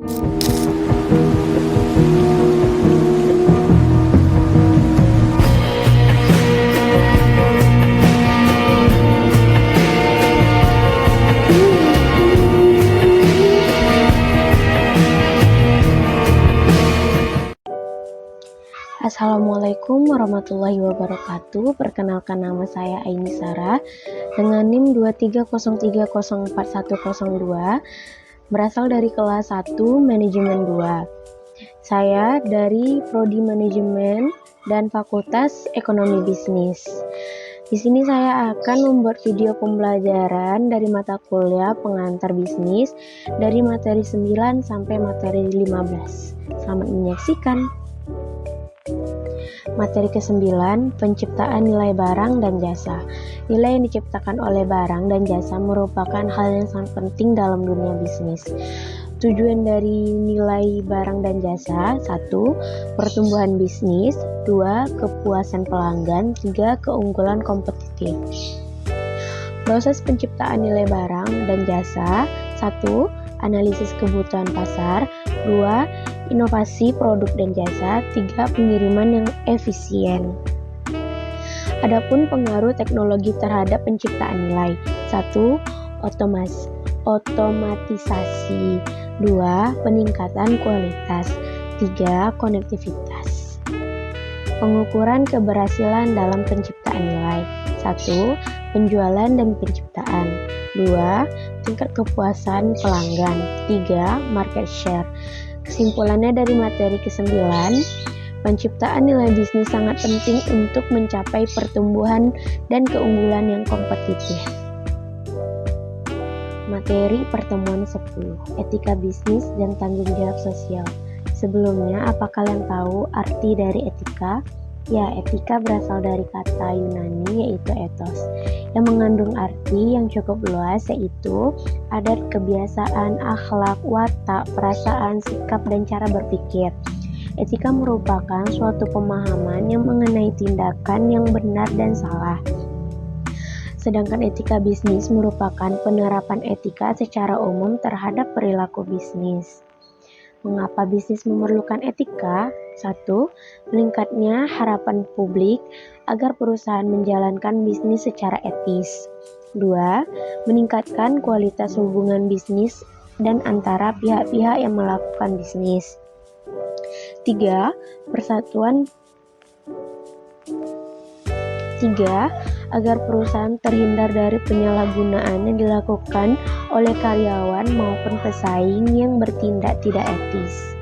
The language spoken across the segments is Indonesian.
Assalamualaikum warahmatullahi wabarakatuh. Perkenalkan, nama saya Aini Sarah dengan NIM 230304102, berasal dari kelas 1 Manajemen 2. Saya dari Prodi Manajemen dan Fakultas Ekonomi Bisnis. Di sini saya akan membuat video pembelajaran dari mata kuliah pengantar bisnis dari materi 9 sampai materi 15. Selamat menyaksikan. Materi ke-9, penciptaan nilai barang dan jasa. Nilai yang diciptakan oleh barang dan jasa merupakan hal yang sangat penting dalam dunia bisnis. Tujuan dari nilai barang dan jasa: 1. Pertumbuhan bisnis. 2. Kepuasan pelanggan. 3. Keunggulan kompetitif. Proses penciptaan nilai barang dan jasa: 1. Analisis kebutuhan pasar. 2. Inovasi produk dan jasa. 3. Pengiriman yang efisien. Adapun pengaruh teknologi terhadap penciptaan nilai: 1. Otomatisasi. 2. Peningkatan kualitas. 3. Konektivitas. Pengukuran keberhasilan dalam penciptaan nilai: 1. Penjualan dan penciptaan. 2. Tingkat kepuasan pelanggan. 3. Market share. Kesimpulannya dari materi ke-9, penciptaan nilai bisnis sangat penting untuk mencapai pertumbuhan dan keunggulan yang kompetitif. Materi pertemuan 10, etika bisnis dan tanggung jawab sosial. Sebelumnya, apa kalian tahu arti dari etika? Ya, etika berasal dari kata Yunani yaitu ethos, yang mengandung arti yang cukup luas, yaitu adat, kebiasaan, akhlak, watak, perasaan, sikap, dan cara berpikir. Etika merupakan suatu pemahaman yang mengenai tindakan yang benar dan salah. Sedangkan etika bisnis merupakan penerapan etika secara umum terhadap perilaku bisnis. Mengapa bisnis memerlukan etika? 1. Meningkatnya harapan publik agar perusahaan menjalankan bisnis secara etis. 2. Meningkatkan kualitas hubungan bisnis dan antara pihak-pihak yang melakukan bisnis. 3. Agar perusahaan terhindar dari penyalahgunaan yang dilakukan oleh karyawan maupun pesaing yang bertindak tidak etis.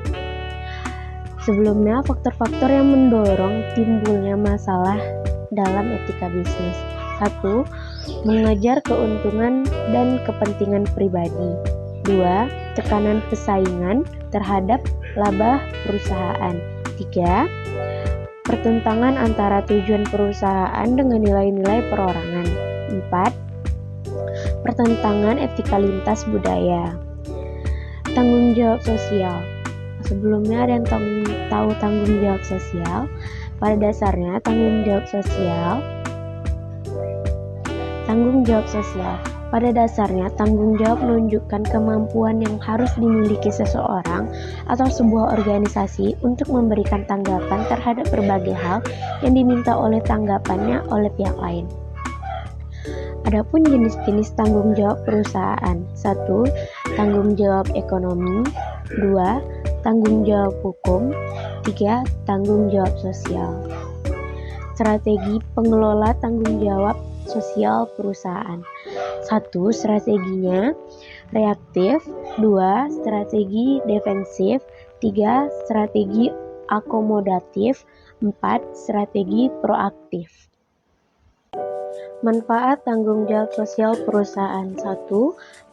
Sebelumnya, faktor-faktor yang mendorong timbulnya masalah dalam etika bisnis: 1. Mengejar keuntungan dan kepentingan pribadi. 2. Tekanan persaingan terhadap laba perusahaan. 3. Pertentangan antara tujuan perusahaan dengan nilai-nilai perorangan. 4. Pertentangan etika lintas budaya. Tanggung jawab sosial. Sebelumnya, ada yang tahu tanggung jawab sosial? Pada dasarnya, tanggung jawab sosial menunjukkan kemampuan yang harus dimiliki seseorang atau sebuah organisasi untuk memberikan tanggapan terhadap berbagai hal yang diminta oleh tanggapannya oleh pihak lain. Adapun jenis-jenis tanggung jawab perusahaan: 1. Tanggung jawab ekonomi. 2. Tanggung jawab hukum. 3. Tanggung jawab sosial. Strategi pengelola tanggung jawab sosial perusahaan: 1. Strateginya reaktif. 2. Strategi defensif. 3. Strategi akomodatif. 4. Strategi proaktif. Manfaat tanggung jawab sosial perusahaan: 1.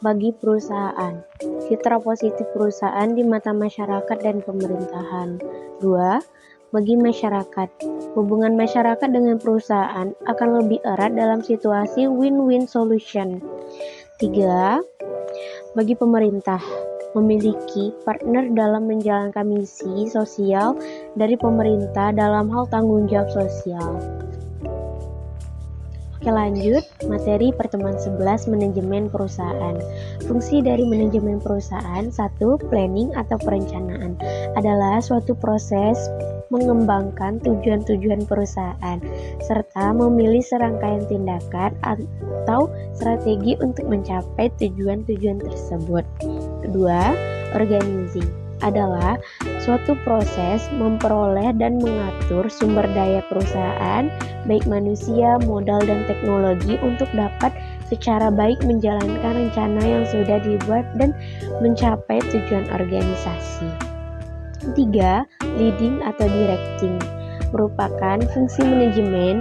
Bagi perusahaan, citra positif perusahaan di mata masyarakat dan pemerintahan. 2. Bagi masyarakat, hubungan masyarakat dengan perusahaan akan lebih erat dalam situasi win-win solution. 3. Bagi pemerintah, memiliki partner dalam menjalankan misi sosial dari pemerintah dalam hal tanggung jawab sosial. Oke, lanjut materi pertemuan 11, manajemen perusahaan. Fungsi dari manajemen perusahaan: 1. Planning atau perencanaan adalah suatu proses mengembangkan tujuan-tujuan perusahaan serta memilih serangkaian tindakan atau strategi untuk mencapai tujuan-tujuan tersebut. Kedua, organizing adalah suatu proses memperoleh dan mengatur sumber daya perusahaan, baik manusia, modal, dan teknologi untuk dapat secara baik menjalankan rencana yang sudah dibuat dan mencapai tujuan organisasi. 3. Leading atau directing merupakan fungsi manajemen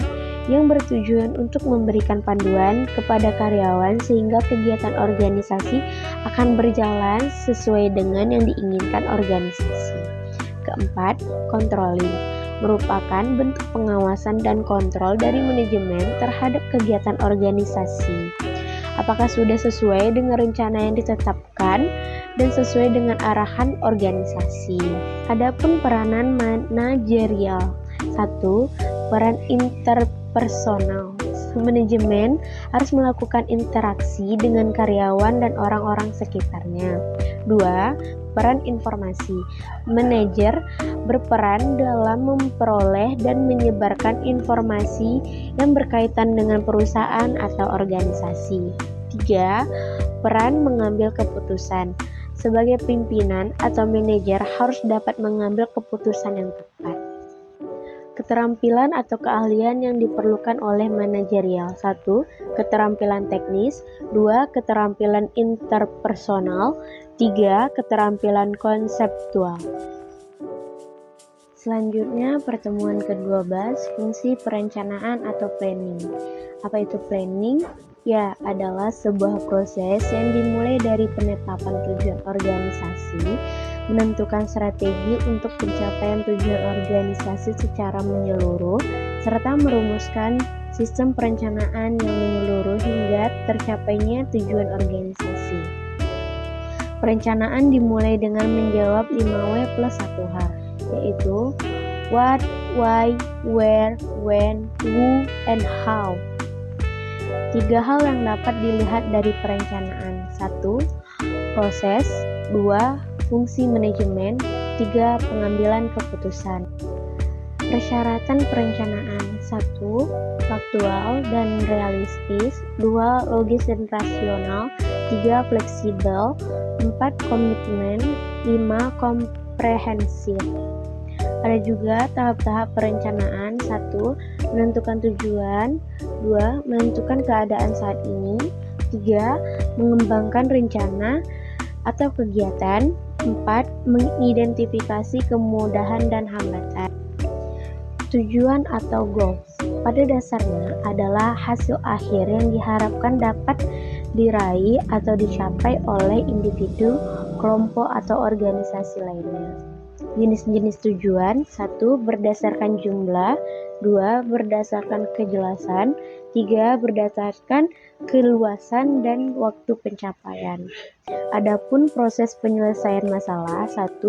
yang bertujuan untuk memberikan panduan kepada karyawan sehingga kegiatan organisasi akan berjalan sesuai dengan yang diinginkan organisasi. Keempat, controlling merupakan bentuk pengawasan dan kontrol dari manajemen terhadap kegiatan organisasi. Apakah sudah sesuai dengan rencana yang ditetapkan dan sesuai dengan arahan organisasi. Adapun peranan manajerial: 1. Peran interpersonal. Manajemen harus melakukan interaksi dengan karyawan dan orang-orang sekitarnya. 2. Peran informasi. Manajer berperan dalam memperoleh dan menyebarkan informasi yang berkaitan dengan perusahaan atau organisasi. 3. Peran mengambil keputusan. Sebagai pimpinan atau manajer harus dapat mengambil keputusan yang tepat. Keterampilan atau keahlian yang diperlukan oleh manajerial: 1. Keterampilan teknis. 2. Keterampilan interpersonal. 3. Keterampilan konseptual. Selanjutnya, pertemuan ke-12, fungsi perencanaan atau planning. Apa itu planning? Ya, adalah sebuah proses yang dimulai dari penetapan tujuan organisasi, menentukan strategi untuk pencapaian tujuan organisasi secara menyeluruh, serta merumuskan sistem perencanaan yang menyeluruh hingga tercapainya tujuan organisasi. Perencanaan dimulai dengan menjawab 5W plus 1H, yaitu what, why, where, when, who, and how. 3 hal yang dapat dilihat dari perencanaan: 1. Proses. 2. Fungsi manajemen. 3. Pengambilan keputusan. Persyaratan perencanaan: 1. Faktual dan realistis. 2. Logis dan rasional. 3. Fleksibel. 4. Komitmen. 5. Komprehensif. Ada juga tahap-tahap perencanaan: 1. Menentukan tujuan. 2. Menentukan keadaan saat ini. 3. Mengembangkan rencana atau kegiatan. 4. Mengidentifikasi kemudahan dan hambatan. Tujuan atau goals pada dasarnya adalah hasil akhir yang diharapkan dapat diraih atau dicapai oleh individu, kelompok, atau organisasi lainnya. Jenis-jenis tujuan: 1. Berdasarkan jumlah. 2. Berdasarkan kejelasan. 3. Berdasarkan keluasan dan waktu pencapaian. Adapun proses penyelesaian masalah: 1.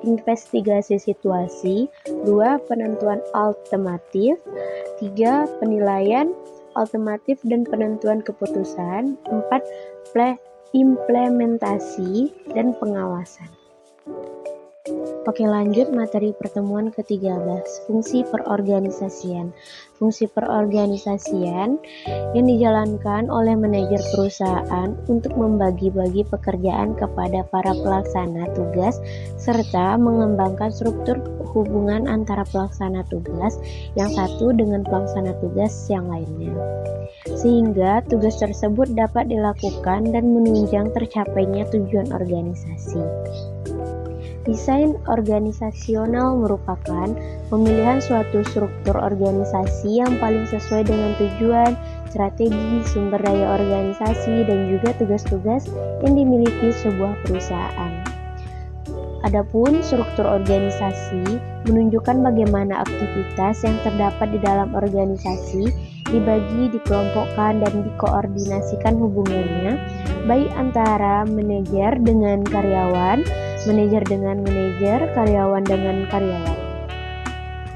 Investigasi situasi. 2. Penentuan alternatif. 3. Penilaian alternatif dan penentuan keputusan. 4. Implementasi dan pengawasan. Oke, lanjut materi pertemuan ke-13, fungsi perorganisasian. Fungsi perorganisasian yang dijalankan oleh manajer perusahaan untuk membagi-bagi pekerjaan kepada para pelaksana tugas serta mengembangkan struktur hubungan antara pelaksana tugas yang satu dengan pelaksana tugas yang lainnya, sehingga tugas tersebut dapat dilakukan dan menunjang tercapainya tujuan organisasi. Desain organisasional merupakan pemilihan suatu struktur organisasi yang paling sesuai dengan tujuan, strategi, sumber daya organisasi, dan juga tugas-tugas yang dimiliki sebuah perusahaan. Adapun struktur organisasi menunjukkan bagaimana aktivitas yang terdapat di dalam organisasi dibagi, dikelompokkan, dan dikoordinasikan hubungannya, baik antara manajer dengan karyawan, manajer dengan manajer, karyawan dengan karyawan.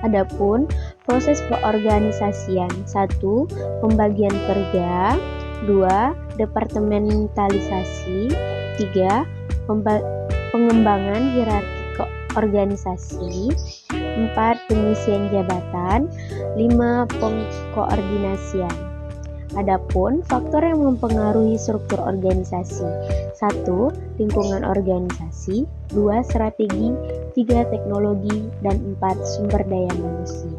Adapun Proses peorganisasian. 1. Pembagian kerja. 2. Departementalisasi. 3. Pengembangan hierarki organisasi. 4. Pengisian jabatan. 5. Pengkoordinasian. Adapun faktor yang mempengaruhi struktur organisasi. 1. Lingkungan organisasi. 2. Strategi. 3. Teknologi. Dan 4. Sumber daya manusia.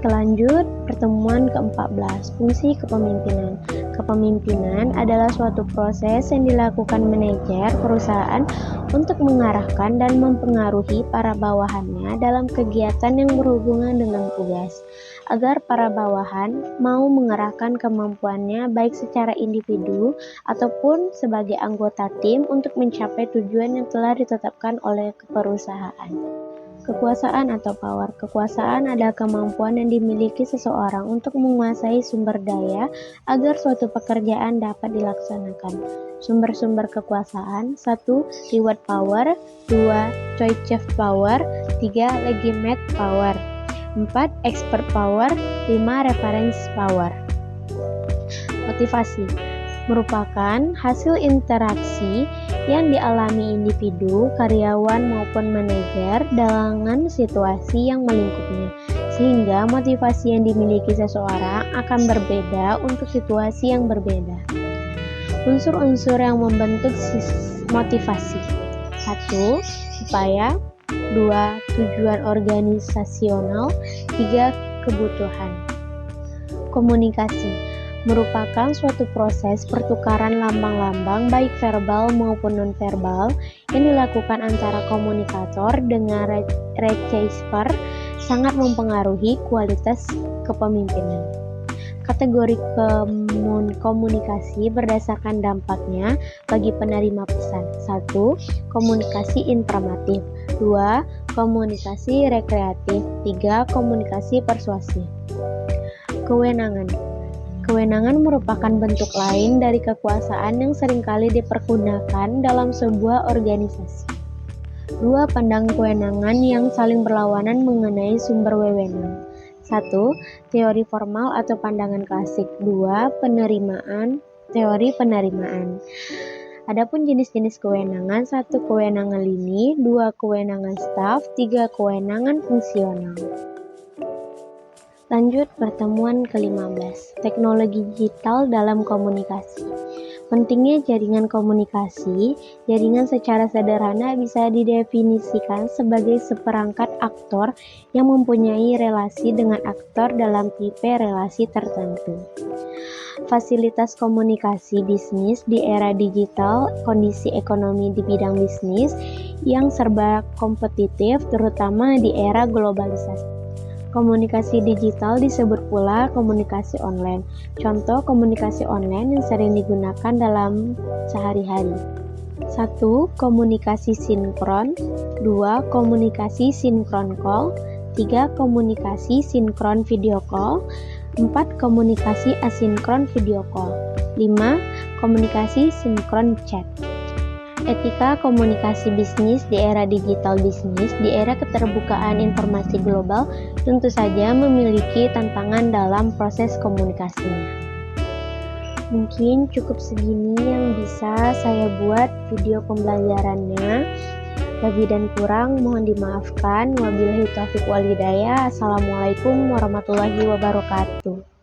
Lanjut, pertemuan ke-14, fungsi kepemimpinan. Kepemimpinan adalah suatu proses yang dilakukan manajer perusahaan untuk mengarahkan dan mempengaruhi para bawahannya dalam kegiatan yang berhubungan dengan tugas, agar para bawahan mau mengerahkan kemampuannya baik secara individu ataupun sebagai anggota tim untuk mencapai tujuan yang telah ditetapkan oleh perusahaan. Kekuasaan atau power. Kekuasaan adalah kemampuan yang dimiliki seseorang untuk menguasai sumber daya agar suatu pekerjaan dapat dilaksanakan. Sumber-sumber kekuasaan. 1. Reward power. 2. Choice power. 3. Legitimate power. 4. Expert power. 5. Reference power. Motivasi merupakan hasil interaksi yang dialami individu, karyawan maupun manajer dengan situasi yang melingkupnya, sehingga motivasi yang dimiliki seseorang akan berbeda untuk situasi yang berbeda. Unsur-unsur yang membentuk motivasi. 1. Upaya. 2. Tujuan organisasional. 3. Kebutuhan. Komunikasi merupakan suatu proses pertukaran lambang-lambang baik verbal maupun non-verbal yang dilakukan antara komunikator dengan receiver, sangat mempengaruhi kualitas kepemimpinan. Kategori komunikasi berdasarkan dampaknya bagi penerima pesan. 1. Komunikasi informatif. 2. Komunikasi rekreatif. 3. Komunikasi persuasif. Kewenangan. Kewenangan merupakan bentuk lain dari kekuasaan yang seringkali dipergunakan dalam sebuah organisasi. 2. Pandangan kewenangan yang saling berlawanan mengenai sumber wewenang. 1. Teori formal atau pandangan klasik. 2. Teori penerimaan. Adapun jenis-jenis kewenangan. 1. Kewenangan lini. 2. Kewenangan staf. 3. Kewenangan fungsional. Lanjut, pertemuan ke-15, teknologi digital dalam komunikasi. Pentingnya jaringan komunikasi. Jaringan secara sederhana bisa didefinisikan sebagai seperangkat aktor yang mempunyai relasi dengan aktor dalam tipe relasi tertentu. Fasilitas komunikasi bisnis di era digital, kondisi ekonomi di bidang bisnis yang serba kompetitif, terutama di era globalisasi. Komunikasi digital disebut pula komunikasi online. Contoh komunikasi online yang sering digunakan dalam sehari-hari. 1. Komunikasi sinkron. 2. Komunikasi sinkron call. 3. Komunikasi sinkron video call. 4. Komunikasi asinkron video call. 5. Komunikasi sinkron chat. Etika komunikasi bisnis di era digital bisnis, di era keterbukaan informasi global, tentu saja memiliki tantangan dalam proses komunikasinya. Mungkin cukup segini yang bisa saya buat video pembelajarannya. Lebih dan kurang mohon dimaafkan. Wabillahi taufiq wal hidayah. Assalamualaikum warahmatullahi wabarakatuh.